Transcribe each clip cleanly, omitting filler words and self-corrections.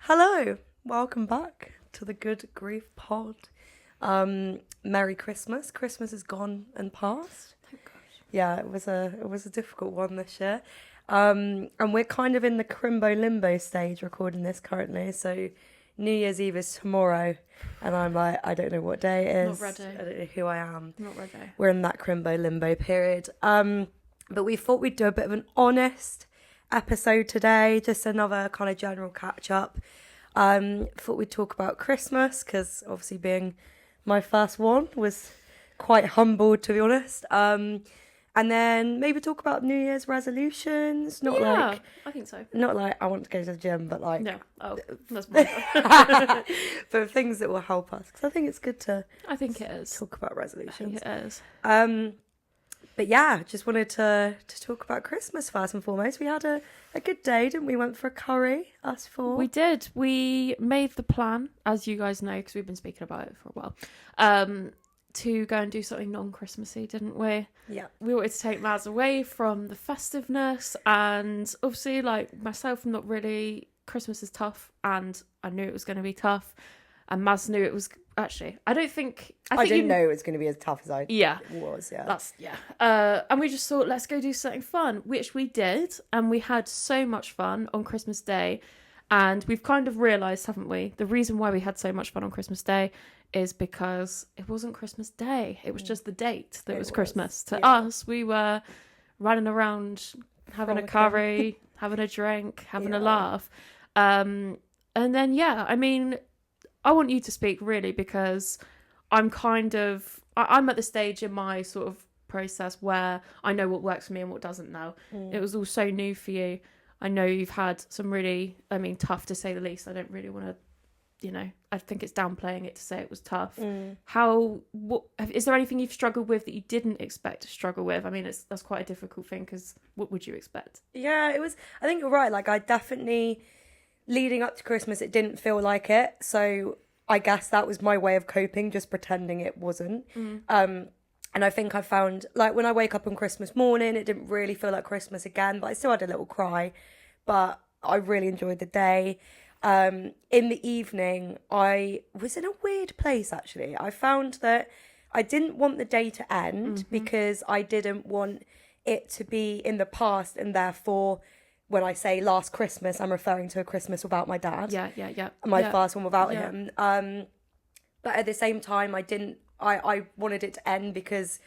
Hello, welcome back to the Good Grief Pod. Merry Christmas. Christmas is gone and past. Thank gosh. Yeah, it was a difficult one this year. And we're kind of in the crimbo limbo stage recording this currently. So New Year's Eve is tomorrow, and I'm like, I don't know what day it is. Not ready. I don't know who I am. Not ready. We're in that crimbo limbo period. But we thought we'd do a bit of an honest episode today, just another kind of general catch up. Thought we'd talk about Christmas because obviously being my first one was quite humbled, to be honest. And then maybe talk about New Year's resolutions. I think so. Not like I want to go to the gym, but like No. Oh, that's my but things that will help us, because I think it's good to I think it is. talk about I resolutions. think it is. But yeah, just wanted to talk about Christmas first and foremost. We had a good day, didn't we? Went for a curry, us four. We did. We made the plan, as you guys know, because we've been speaking about it for a while, to go and do something non-Christmassy, didn't we? Yeah. We wanted to take Maz away from the festiveness, and obviously, like myself, I'm not really... Christmas is tough, and I knew it was going to be tough, and Maz knew it was... Actually, I didn't know it was going to be as tough as I was, yeah. And we just thought, let's go do something fun, which we did, and we had so much fun on Christmas Day. And we've kind of realised, haven't we, the reason why we had so much fun on Christmas Day is because it wasn't Christmas Day. It was just the date that was Christmas. To us, we were running around, having a curry, having a drink, having a laugh. And then, I mean... I want you to speak, really, because I'm I'm at the stage in my sort of process where I know what works for me and what doesn't now. It was all so new for you. I know you've had some really, tough to say the least. I don't really want to, I think it's downplaying it to say it was tough. Is there anything you've struggled with that you didn't expect to struggle with? I mean, that's quite a difficult thing, because what would you expect? Yeah, I think you're right. Like, I definitely... Leading up to Christmas, it didn't feel like it. So I guess that was my way of coping, just pretending it wasn't. And I think I found, like, when I wake up on Christmas morning, it didn't really feel like Christmas again, but I still had a little cry. But I really enjoyed the day. In the evening, I was in a weird place, actually. I found that I didn't want the day to end because I didn't want it to be in the past, and therefore... When I say last Christmas, I'm referring to a Christmas without my dad. Yeah. My first one without him. But at the same time, I wanted it to end because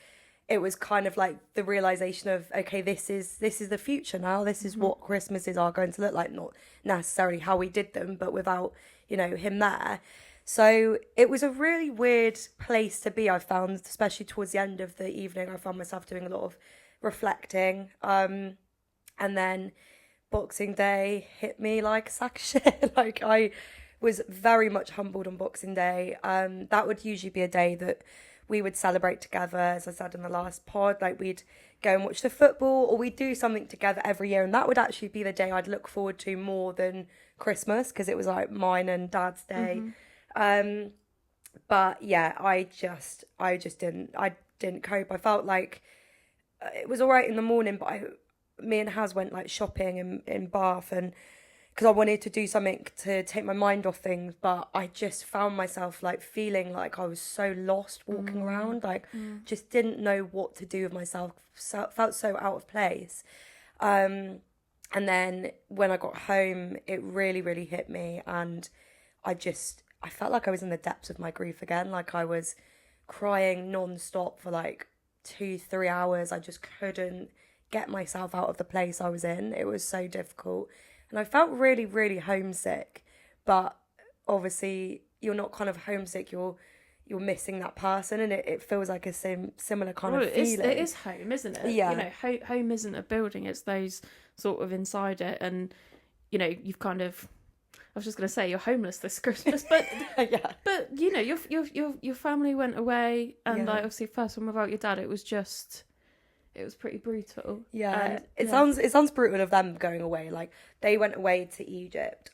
it was kind of like the realization of, okay, this is the future now. This is what Christmases are going to look like. Not necessarily how we did them, but without, him there. So it was a really weird place to be, I found, especially towards the end of the evening. I found myself doing a lot of reflecting. And then... Boxing Day hit me like a sack of shit. Like, I was very much humbled on Boxing Day. That would usually be a day that we would celebrate together, as I said in the last pod. Like, we'd go and watch the football, or we'd do something together every year, and that would actually be the day I'd look forward to more than Christmas, because it was like mine and Dad's day. But yeah, I just didn't cope. I felt like it was all right in the morning, but me and Haz went like shopping in Bath, and because I wanted to do something to take my mind off things, but I just found myself like feeling like I was so lost walking around, like just didn't know what to do with myself, felt so out of place. And then when I got home, it really, really hit me, and I felt like I was in the depths of my grief again. Like, I was crying non-stop for like 2-3 hours. I just couldn't get myself out of the place I was in. It was so difficult, and I felt really, really homesick. But obviously, you're not kind of homesick. You're missing that person, and it feels like a similar kind of feeling. It is home, isn't it? Yeah. Home isn't a building. It's those sort of inside it, and you've kind of... I was just going to say you're homeless this Christmas, but yeah. But your family went away, and like, obviously first one without your dad, it was pretty brutal. Yeah, and it sounds brutal of them going away. Like, they went away to Egypt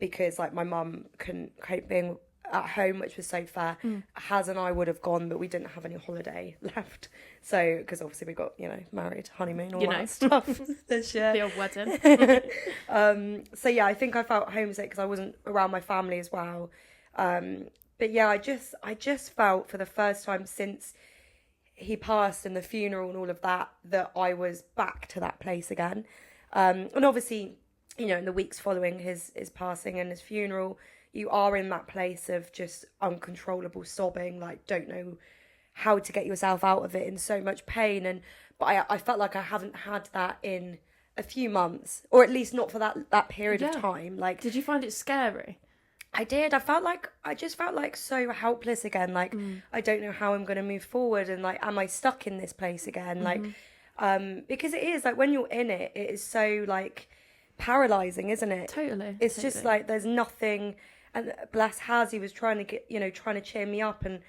because like my mum couldn't cope being at home, which was so fair. Haz and I would have gone, but we didn't have any holiday left. So, because obviously we got, married, honeymoon, all that stuff this year. The old wedding. So yeah, I think I felt homesick because I wasn't around my family as well. But yeah, I just felt for the first time since he passed and the funeral and all of that I was back to that place again. And obviously, in the weeks following his passing and his funeral, you are in that place of just uncontrollable sobbing, like don't know how to get yourself out of it, in so much pain. But I felt like I haven't had that in a few months, or at least not for that period of time. Like, did you find it scary? I did. I just felt like so helpless again. Like, I don't know how I'm going to move forward, and like, am I stuck in this place again? Like, because it is like when you're in it, it is so like paralyzing, isn't it? Totally. It's just like there's nothing. And bless Haz, he was trying to cheer me up, and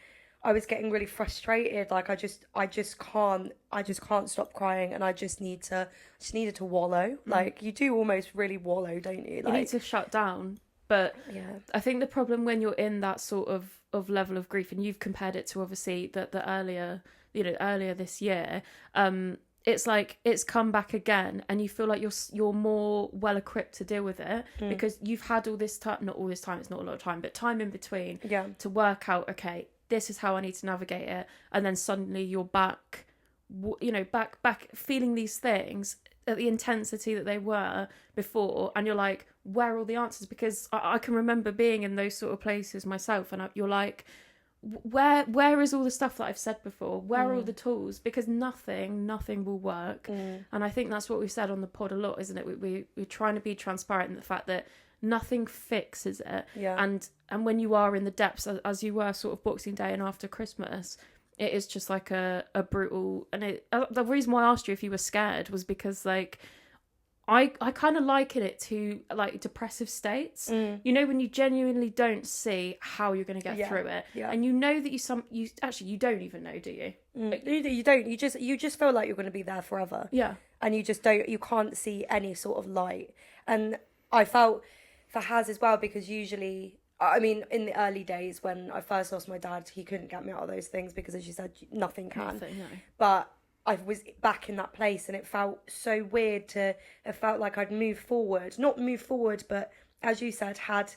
I was getting really frustrated. Like I just can't stop crying, and I just needed to wallow. Like you do almost really wallow, don't you? Like, you need to shut down. But yeah, I think the problem when you're in that sort of level of grief, and you've compared it to obviously the earlier this year, it's like it's come back again, and you feel like you're more well equipped to deal with it because you've had all this time, not all this time, it's not a lot of time, but time in between to work out, okay, this is how I need to navigate it, and then suddenly you're back feeling these things at the intensity that they were before, and you're like, where are all the answers? Because I can remember being in those sort of places myself, and you're like, where is all the stuff that I've said before? Where are all the tools? Because nothing will work. And I think that's what we've said on the pod a lot, isn't it? We're trying to be transparent in the fact that nothing fixes it. Yeah. And when you are in the depths, as you were sort of Boxing Day and after Christmas, it is just like a brutal. And the reason why I asked you if you were scared was because like I kind of liken it to like depressive states. When you genuinely don't see how you're going to get through it, and that you actually don't even know, do you? You don't. You just feel like you're going to be there forever. Yeah, and you just don't. You can't see any sort of light. And I felt for Haz as well, because usually, I mean, in the early days when I first lost my dad, he couldn't get me out of those things because, as you said, nothing can. Nothing, no. But I was back in that place, and it felt so weird it felt like I'd not moved forward, but as you said, had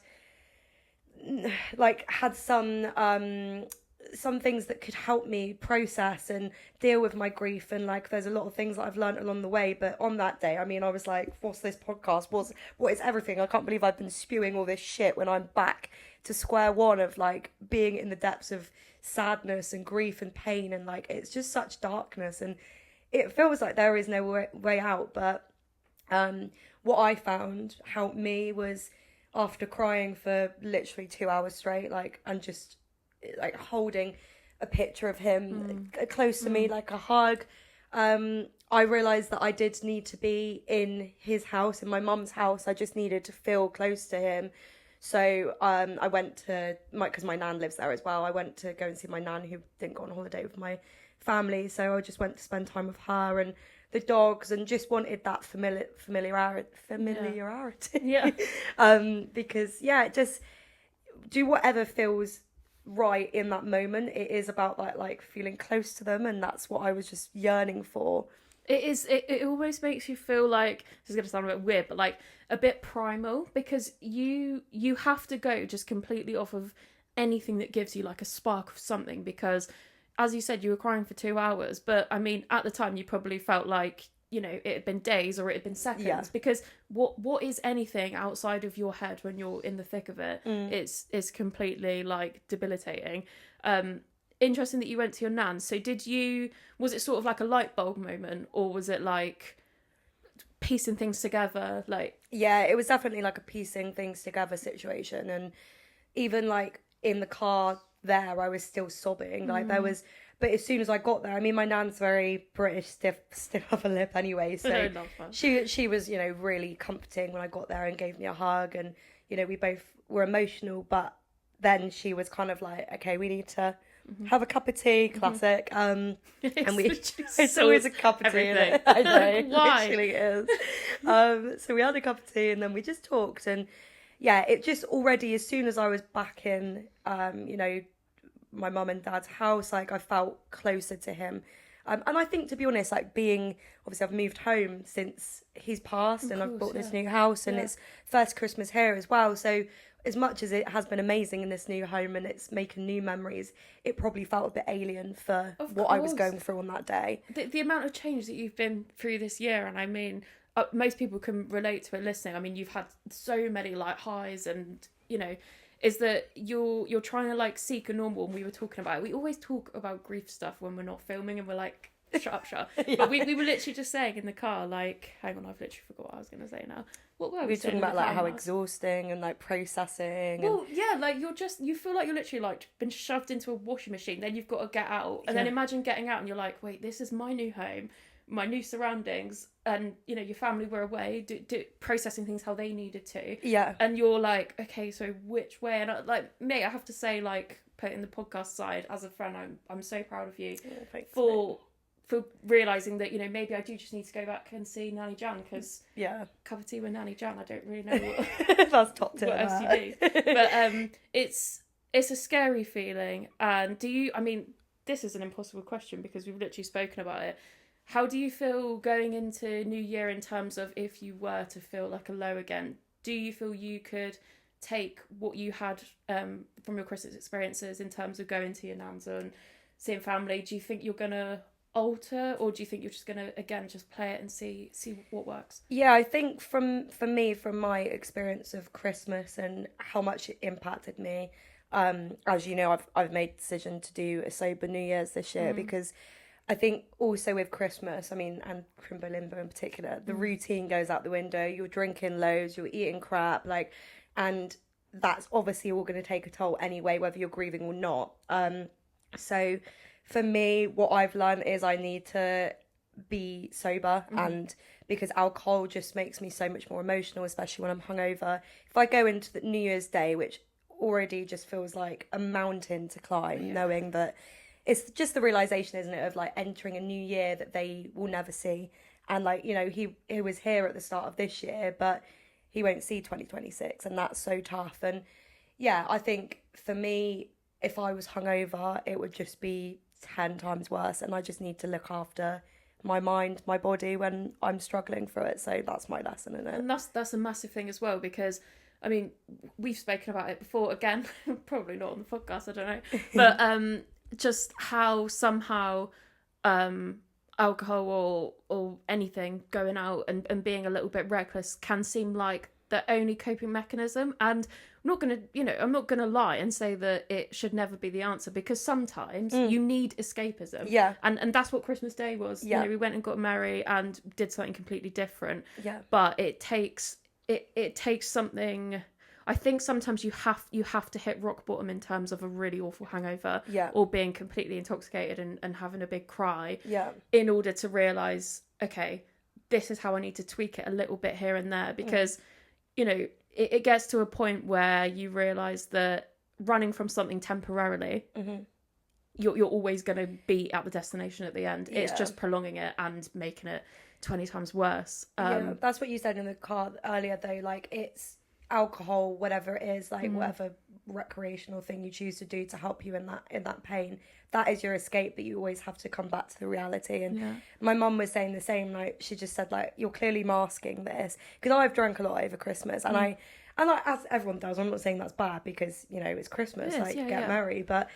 some things that could help me process and deal with my grief. And like, there's a lot of things that I've learned along the way. But on that day, I mean, I was like, what's this podcast? What is everything? I can't believe I've been spewing all this shit when I'm back to square one of like being in the depths of sadness and grief and pain, and like it's just such darkness, and it feels like there is no way out. But what I found helped me was, after crying for literally 2 hours straight, like, and just like holding a picture of him close to me, like a hug, I realised that I did need to be in his house, in my mum's house. I just needed to feel close to him. So I went to, because my nan lives there as well, I went to go and see my nan, who didn't go on holiday with my family. So I just went to spend time with her and the dogs, and just wanted that familiarity. Yeah. Because, just do whatever feels right in that moment. It is about like feeling close to them, and that's what I was just yearning for. It almost makes you feel like, this is going to sound a bit weird, but like a bit primal, because you have to go just completely off of anything that gives you like a spark of something, because as you said, you were crying for 2 hours, but I mean, at the time you probably felt like, it had been days or it had been seconds, because what is anything outside of your head when you're in the thick of it? It's completely like debilitating. Interesting that you went to your nan. So was it sort of like a light bulb moment, or was it like piecing things together? Like, yeah, it was definitely like a piecing things together situation. And even like in the car there, I was still sobbing. Like there was, but as soon as I got there, I mean, my nan's very British, stiff upper lip anyway. So she was, really comforting when I got there and gave me a hug, and we both were emotional. But then she was kind of like, okay, we need to have a cup of tea, classic. And it's always a cup of tea. I know, Why? literally it is. So we had a cup of tea, and then we just talked, and yeah, it just already, as soon as I was back in, you know, my mum and dad's house, like I felt closer to him. And I think, to be honest, like obviously I've moved home since he's passed, and I've bought this new house, and it's first Christmas here as well. So as much as it has been amazing in this new home and it's making new memories, it probably felt a bit alien for what I was going through on that day. The amount of change that you've been through this year, and I mean, most people can relate to it listening. I mean, you've had so many like highs, and you know, is that you're trying to like seek a normal. And we were talking about it. We always talk about grief stuff when we're not filming, and we're like, shut up. Yeah. But we were literally just saying in the car, like, hang on, I've literally forgot what I was going to say now. What were we talking about? Like how exhausting and like processing. Well, yeah, like you feel like you're literally like been shoved into a washing machine. Then you've got to get out, and then imagine getting out, and you're like, wait, this is my new home, my new surroundings, and you know your family were away, processing things how they needed to. Yeah. And you're like, okay, so which way? And like, mate, I have to say, like, putting the podcast side, as a friend, I'm so proud of you for realising that, you know, maybe I do just need to go back and see Nanny Jan, because cup of tea with Nanny Jan, I don't really know what, that's top tip, what else you do. But it's a scary feeling. And I mean, this is an impossible question because we've literally spoken about it. How do you feel going into New Year in terms of if you were to feel like a low again? Do you feel you could take what you had from your Christmas experiences in terms of going to your nans and seeing family? Do you think you're going to alter, or do you think you're just going to, again, just play it and see what works? Yeah, I think from my experience of Christmas and how much it impacted me, as you know, I've made the decision to do a sober New Year's this year because I think also with Christmas, I mean, and Crimbo Limbo in particular, the routine goes out the window. You're drinking loads, you're eating crap, like, and that's obviously all going to take a toll anyway, whether you're grieving or not. So for me, what I've learned is I need to be sober, and because alcohol just makes me so much more emotional, especially when I'm hungover. If I go into the New Year's Day, which already just feels like a mountain to climb, knowing that it's just the realization, isn't it, of like entering a new year that they will never see. And like, you know, he was here at the start of this year, but he won't see 2026, and that's so tough. And yeah, I think for me, if I was hungover, it would just be 10 times worse, and I just need to look after my mind, my body when I'm struggling through it. So that's my lesson in it. And that's a massive thing as well, because I mean, we've spoken about it before, again, probably not on the podcast, I don't know, but just how somehow alcohol or anything, going out and being a little bit reckless can seem like the only coping mechanism. And I'm not gonna lie and say that it should never be the answer, because sometimes you need escapism. Yeah. And that's what Christmas Day was. Yeah. You know, we went and got married and did something completely different. Yeah. But it takes something. I think sometimes you have to hit rock bottom in terms of a really awful hangover, or being completely intoxicated and having a big cry, in order to realise, okay, this is how I need to tweak it a little bit here and there, because you know, it gets to a point where you realise that running from something temporarily, you're always going to be at the destination at the end. It's just prolonging it and making it 20 times worse. That's what you said in the car earlier, though. Like, it's alcohol, whatever it is, like whatever recreational thing you choose to do to help you in that pain, that is your escape, but you always have to come back to the reality. And my mum was saying the same. Like, she just said, like, you're clearly masking this, because I've drunk a lot over Christmas, and I like, as everyone does, I'm not saying that's bad, because you know it's Christmas, get merry, but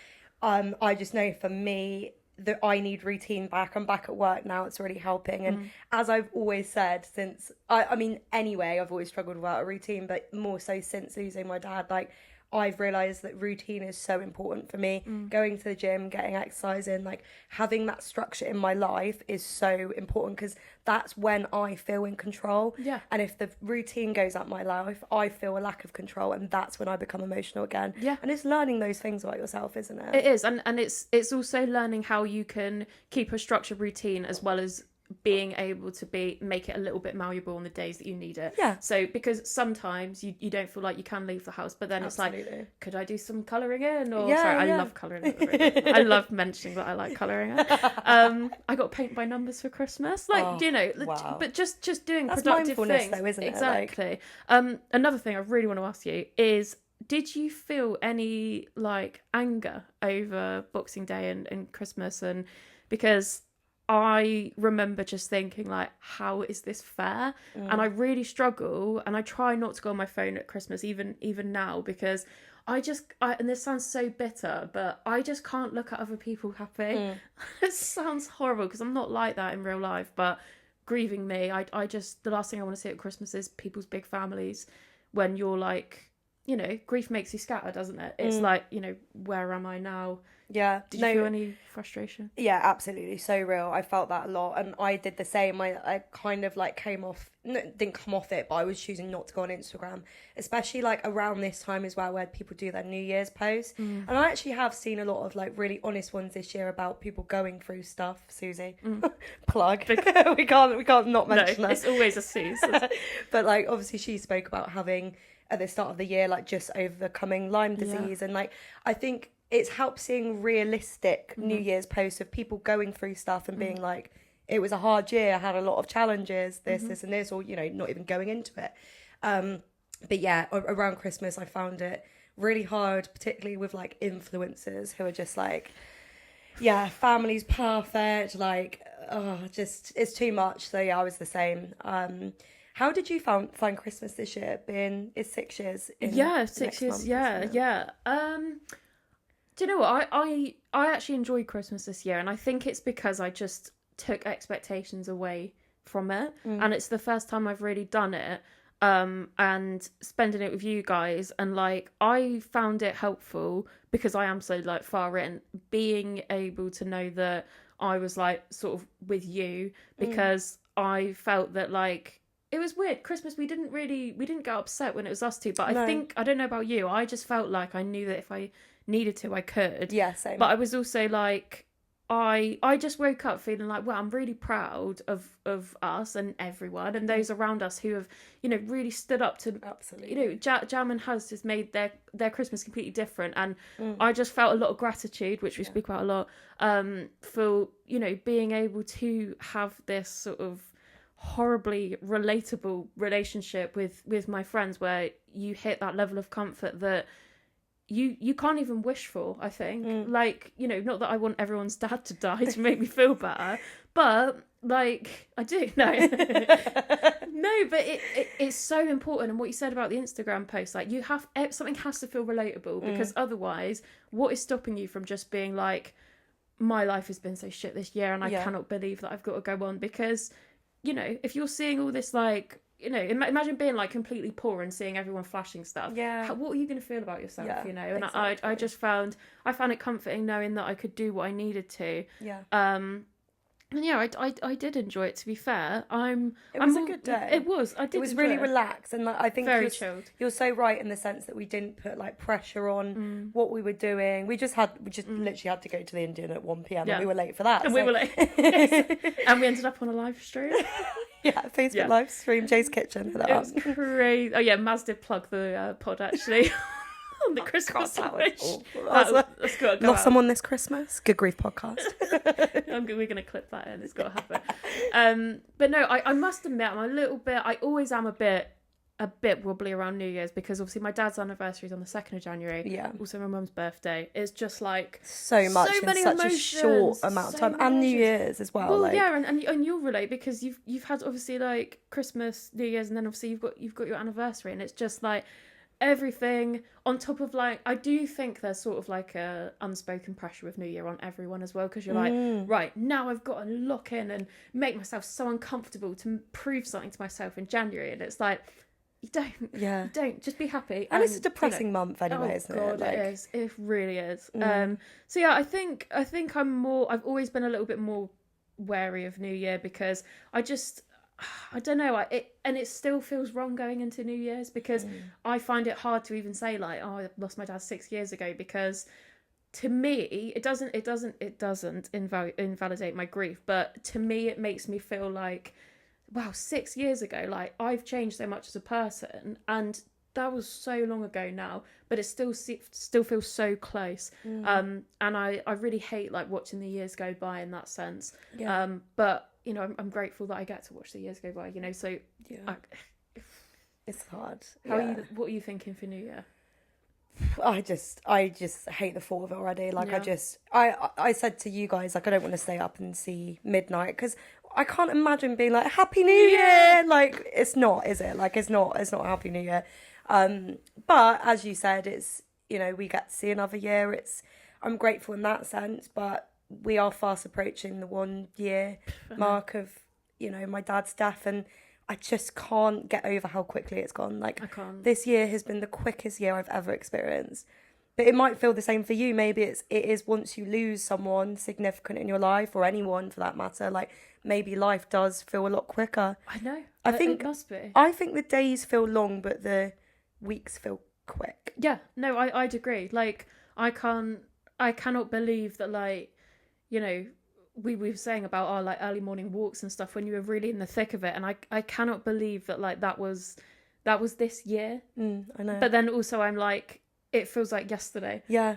I just know for me that I need routine back. I'm back at work now, it's really helping. And as I've always said, since I mean anyway, I've always struggled without a routine, but more so since losing my dad, like, I've realised that routine is so important for me. Going to the gym, getting exercise in, like, having that structure in my life is so important, because that's when I feel in control. Yeah. And if the routine goes out my life, I feel a lack of control, and that's when I become emotional again. Yeah. And it's learning those things about yourself, isn't it? It is, and it's also learning how you can keep a structured routine as well as being able to make it a little bit malleable on the days that you need it. Yeah. So because sometimes you don't feel like you can leave the house, but then Absolutely. it's like, could I do some colouring in? Or Yeah, sorry, yeah. I love colouring in. I love mentioning that I like colouring in. I got paint by numbers for Christmas. Like, wow. but just doing That's productive mindfulness things. though, isn't it? Exactly. Another thing I really want to ask you is, did you feel any like anger over Boxing Day and Christmas? And because I remember just thinking like, how is this fair? And I really struggle, and I try not to go on my phone at Christmas, even now, because and this sounds so bitter, but I just can't look at other people happy. It sounds horrible because I'm not like that in real life, but grieving me, I just, the last thing I want to see at Christmas is people's big families when you're like, grief makes you scatter, doesn't it? It's like, where am I now? Yeah. Did you feel any frustration? Yeah, absolutely. So real. I felt that a lot. And I did the same. I kind of like didn't come off it, but I was choosing not to go on Instagram, especially like around this time as well, where people do their New Year's posts. And I actually have seen a lot of like really honest ones this year about people going through stuff. Susie, plug. we can't not mention that. It's always a Susie. But like, obviously she spoke about having at the start of the year, like just overcoming Lyme disease. And like, I think it's helped seeing realistic New Year's posts of people going through stuff and being like, it was a hard year, I had a lot of challenges, this and this, or, not even going into it. But yeah, around Christmas, I found it really hard, particularly with like influencers who are just like, yeah, family's perfect, like, just, it's too much. So yeah, I was the same. How did you find Christmas this year? It's 6 years. 6 years. Yeah. Do you know what? I actually enjoyed Christmas this year, and I think it's because I just took expectations away from it, and it's the first time I've really done it. And spending it with you guys, and like I found it helpful because I am so like far in, being able to know that I was like sort of with you, because I felt that like, it was weird. Christmas, we didn't get upset when it was us two, but I think, I don't know about you, I just felt like I knew that if I needed to, I could. Yeah, same. But I was also like, I just woke up feeling like, well, I'm really proud of us and everyone and those around us who have, really stood up to, absolutely, Jam and Huz just made their Christmas completely different, and I just felt a lot of gratitude, which we speak about a lot, for being able to have this sort of horribly relatable relationship with my friends, where you hit that level of comfort that you can't even wish for, I think. Like, not that I want everyone's dad to die to make me feel better, but like, I do. No. No, but it's so important. And what you said about the Instagram post, like, something has to feel relatable, because otherwise, what is stopping you from just being like, my life has been so shit this year and I cannot believe that I've got to go on? Because if you're seeing all this, like, imagine being like completely poor and seeing everyone flashing stuff. Yeah. What are you going to feel about yourself? And exactly. I just found it comforting knowing that I could do what I needed to. Yeah. And yeah, I did enjoy it, to be fair. It was a good day. It was. I did. It was really relaxed, and like, I think very chilled. You're so right in the sense that we didn't put like pressure on what we were doing. We just literally had to go to the Indian at 1 p.m. and we were late for that. And we were late. Yes. And we ended up on a live stream. Yeah, Facebook live stream, Jay's Kitchen. It was crazy. Oh yeah, Maz did plug the pod actually. On the Christmas wish. That's got to go Lost someone this Christmas. Good Grief podcast. We're going to clip that in. It's got to happen. But no, I must admit, I'm a little bit. I always am a bit wobbly around New Year's, because obviously my dad's anniversary is on the 2nd of January. Yeah. Also my mum's birthday. It's just like so much in many such emotions, a short amount of time, and New Year's as well. Well, like... yeah, and you'll relate, because you've had obviously like Christmas, New Year's, and then obviously you've got your anniversary, and it's just like everything on top of, like, I do think there's sort of like a unspoken pressure with New Year on everyone as well, because you're like, right, now I've got to lock in and make myself so uncomfortable to prove something to myself in January, and it's like, you don't just be happy. And it's a depressing month anyway, isn't it? Like... it is. It really is. So yeah, I think I've always been a little bit more wary of New Year, because I don't know, it still feels wrong going into New Year's, because I find it hard to even say like, oh, I lost my dad 6 years ago, because to me, it doesn't invalidate my grief, but to me, it makes me feel like, wow, 6 years ago, like I've changed so much as a person, and that was so long ago now, but it still feels so close. And I really hate like watching the years go by in that sense. But you know, I'm grateful that I get to watch the years go by. You know, so it's hard. What are you thinking for New Year? I just hate the thought of it already. Like I said to you guys, like I don't want to stay up and see midnight because I can't imagine being like Happy New Year. Like it's not, is it? Like it's not a Happy New Year. But as you said, it's, you know, we get to see another year. I'm grateful in that sense, but we are fast approaching the 1 year mark of, you know, my dad's death, and I just can't get over how quickly it's gone. Like, I can't. This year has been the quickest year I've ever experienced. But it might feel the same for you. Maybe it is once you lose someone significant in your life, or anyone for that matter, like maybe life does feel a lot quicker. I know. I think it must be. I think the days feel long, but the weeks feel quick. Yeah, no, I'd agree. Like, I cannot believe that, like, you know, we were saying about our like early morning walks and stuff when you were really in the thick of it, and I cannot believe that like that was this year. I know. But then also I'm like, it feels like yesterday. Yeah.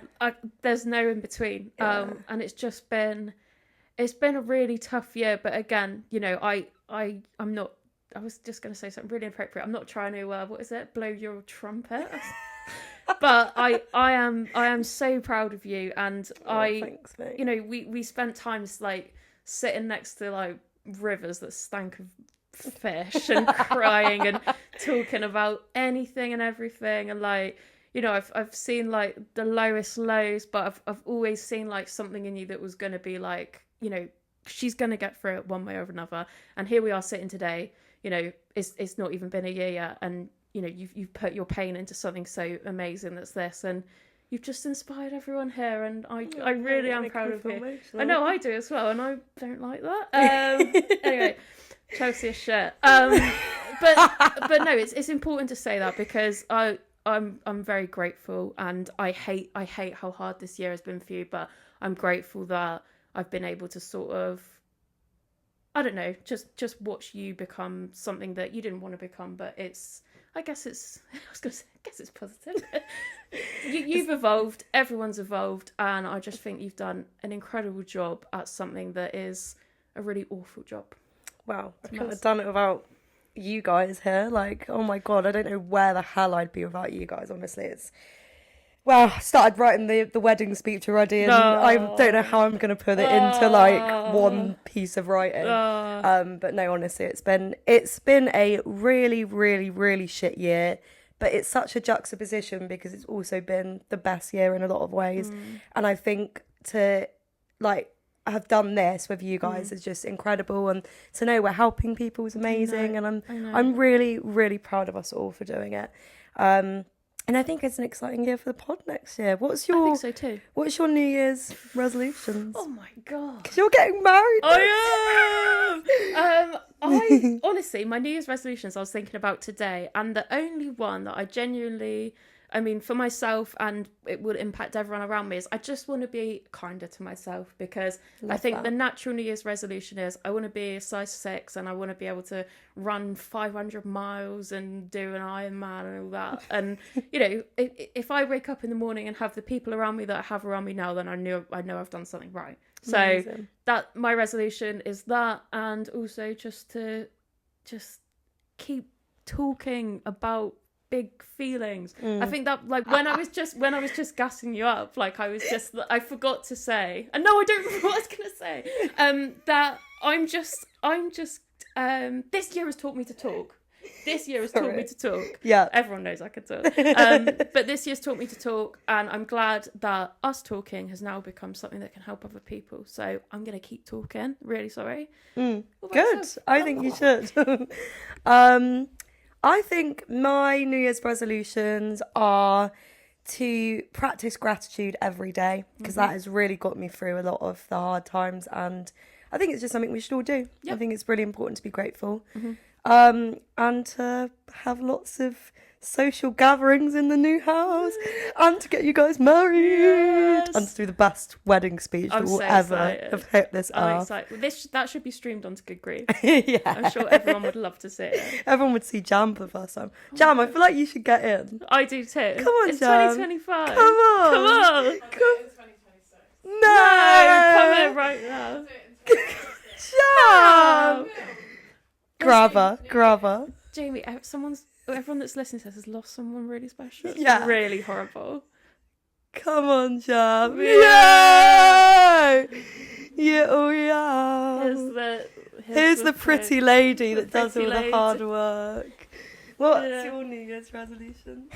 There's no in between. And it's been a really tough year. But again, you know, I'm not. I was just going to say something really inappropriate. I'm not trying to what is it? Blow your trumpet. But I am so proud of you, and thanks, mate. You know, we spent times like sitting next to like rivers that stank of fish and crying and talking about anything and everything, and like, you know, I've seen like the lowest lows, but I've always seen like something in you that was going to be like, you know, she's going to get through it one way or another. And here we are sitting today, you know, it's not even been a year yet, and you know, you've put your pain into something so amazing that's this, and you've just inspired everyone here, and I really am proud of you. I know I do as well, and I don't like that. Anyway, Chelsea is shit. But no, it's important to say that because I'm very grateful, and I hate how hard this year has been for you, but I'm grateful that I've been able to sort of, I don't know, just watch you become something that you didn't want to become, but I guess it's positive. You've evolved, everyone's evolved, and I just think you've done an incredible job at something that is a really awful job. Wow, I couldn't have done it without you guys here. Like, oh my God, I don't know where the hell I'd be without you guys, honestly. I started writing the wedding speech already, and I don't know how I'm going to put it into like one piece of writing. But no, honestly, it's been a really, really, really shit year. But it's such a juxtaposition because it's also been the best year in a lot of ways. And I think to like have done this with you guys is just incredible, and to know we're helping people is amazing. And I'm really, really proud of us all for doing it. And I think it's an exciting year for the pod next year. I think so too. What's your New Year's resolutions? Oh my God. Because you're getting married. I am! Honestly, my New Year's resolutions I was thinking about today, and the only one that I genuinely, I mean, for myself, and it would impact everyone around me, is I just want to be kinder to myself, because I think the natural New Year's resolution is I want to be a size 6, and I want to be able to run 500 miles and do an Ironman and all that. And, you know, if I wake up in the morning and have the people around me that I have around me now, then I know I've done something right. So amazing. That my resolution is that, and also just to keep talking about big feelings. I think that like when I was just gassing you up, like I forgot to say, and no, I don't remember what I was gonna say. That I'm just this year has taught me to talk. This year has taught me to talk. Yeah. Everyone knows I can talk. But this year's taught me to talk, and I'm glad that us talking has now become something that can help other people. So I'm going to keep talking. Really sorry. Good. I think you should. I think my New Year's resolutions are to practice gratitude every day, because that has really got me through a lot of the hard times, and I think it's just something we should all do. Yep. I think it's really important to be grateful. And to have lots of social gatherings in the new house, and to get you guys married, and to do the best wedding speech that will ever have hit this I'm earth. excited. That should be streamed onto Good Grief. Yeah, I'm sure everyone would love to see it. everyone would see Jam for the first time. Jam, I feel like you should get in. I do too. Come on, it's Jam. 2025. Come on. Come on. It's 2026. No, Come here right now. Jam. Grabber. Jamie, everyone that's listening to this has lost someone really special. It's Yeah. really horrible. Come on, Jam. Yeah. Yeah, oh yeah. Here's the pretty lady that does all the hard work. What's your New Year's resolution?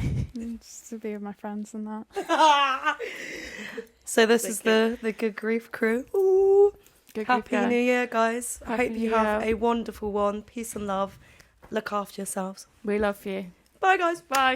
Just to be with my friends and that. So this is the Good Grief crew. Ooh. Good Happy Grief, New Year, guys. I Happy hope New you have Year. a wonderful one. Peace and love. Look after yourselves. We love you. Bye, guys. Bye.